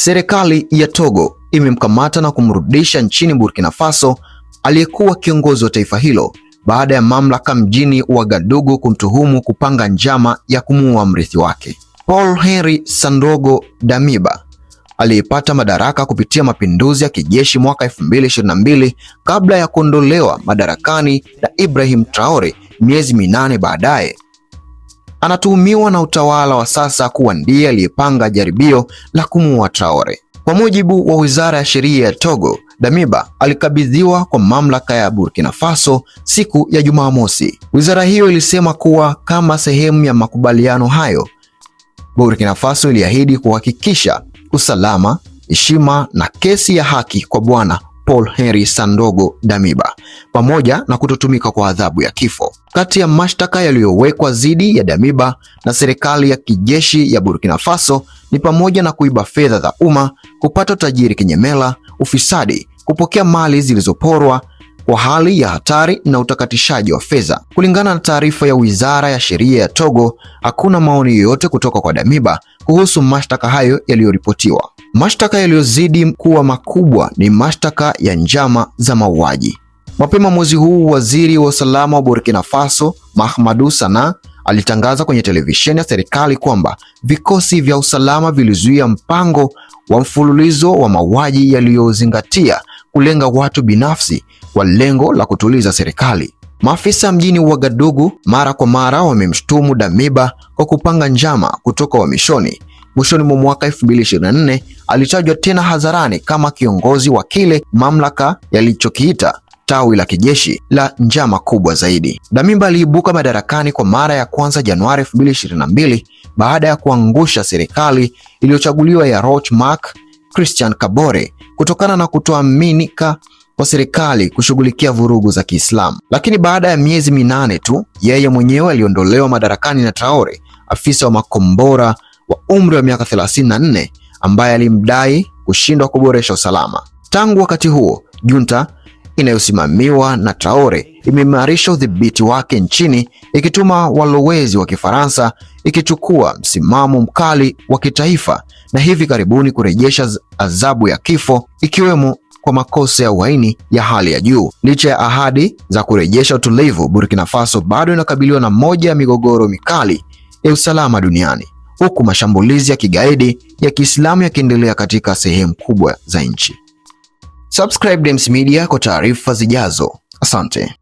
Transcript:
Serikali ya Togo imemkamata na kumrudisha nchini Burkina Faso aliyekuwa kiongozi wa taifa hilo baada ya mamlaka mjini Ouagadougou kumtuhumu kupanga njama ya kumuua mrithi wake. Paul Henri Sandaogo Damiba aliyepata madaraka kupitia mapinduzi ya kijeshi mwaka 2022 kabla ya kuondolewa madarakani na Ibrahim Traore miezi 8 baadaye, anatuhumiwa na utawala wa sasa kuwa ndiye aliyepanga jaribio la kumuua Traore. Kwa mujibu wa Wizara ya Sheria ya Togo, Damiba alikabidhiwa kwa mamlaka ya Burkina Faso siku ya Jumamosi. Wizara hiyo ilisema kuwa kama sehemu ya makubaliano hayo, Burkina Faso iliahidi kuhakikisha usalama, heshima na kesi ya haki kwa Bwana Paul Henri Sandaogo Damiba pamoja na kutotumika kwa adhabu ya kifo. Kati ya mashtaka yaliyowekwa dhidi ya Damiba na serikali ya kijeshi ya Burkina Faso ni pamoja na kuiba fedha za umma, kupata utajiri kinyemela, ufisadi, kupokea mali zilizoporwa kwa hali ya hatari na utakatishaji wa fedha. Kulingana na taarifa ya Wizara ya Sheria ya Togo, hakuna maoni yoyote kutoka kwa Damiba kuhusu mashtaka hayo yaliyoripotiwa. Mashtaka yaliyozidi kuwa makubwa ni mashtaka ya njama za mauaji. Mapema mwezi huu, waziri wa usalama wa Burkina Faso, Mahamadou Sana, alitangaza kwenye televisheni ya serikali kwamba vikosi vya usalama vilizuia mpango wa mfululizo wa mauaji yaliyozingatia kulenga watu binafsi kwa lengo la kutuliza serikali. Maafisa mjini Ouagadougou mara kwa mara wamemshtumu Damiba kwa kupanga njama kutoka uhamishoni. Mwishoni mwa mwaka 2024 alitajwa tena hadharani kama kiongozi wa kile mamlaka yalichokiita tawi la kijeshi la njama kubwa zaidi. Damiba aliibuka madarakani kwa mara ya kwanza Januari 2022 baada ya kuangusha serikali iliyochaguliwa ya Roch-Marc Christian Kabore kutokana na kutoaminika kwa serikali kushughulikia vurugu za Kiislamu. Lakini baada ya miezi 8 tu, yeye mwenyewe aliondolewa madarakani na Traore, afisa wa makombora wa umri wa miaka 34 ambaye alimdai kushindwa kuboresha usalama. Tangu wakati huo, junta inayosimamiwa na Traore imeimarisha udhibiti wake nchini, ikituma walowezi wa Kifaransa, ikichukua msimamo mkali wa kitaifa na hivi karibuni kurejesha adhabu ya kifo, ikiwemo kwa makosa ya uhaini ya hali ya juu. Licha ya ahadi za kurejesha utulivu, Burkina Faso bado inakabiliwa na moja ya migogoro mikali ya usalama duniani, huku mashambulizi ya kigaidi ya Kiislamu yakiendelea katika sehemu kubwa za nchi. Subscribe Dems Media kwa taarifa zijazo. Asante.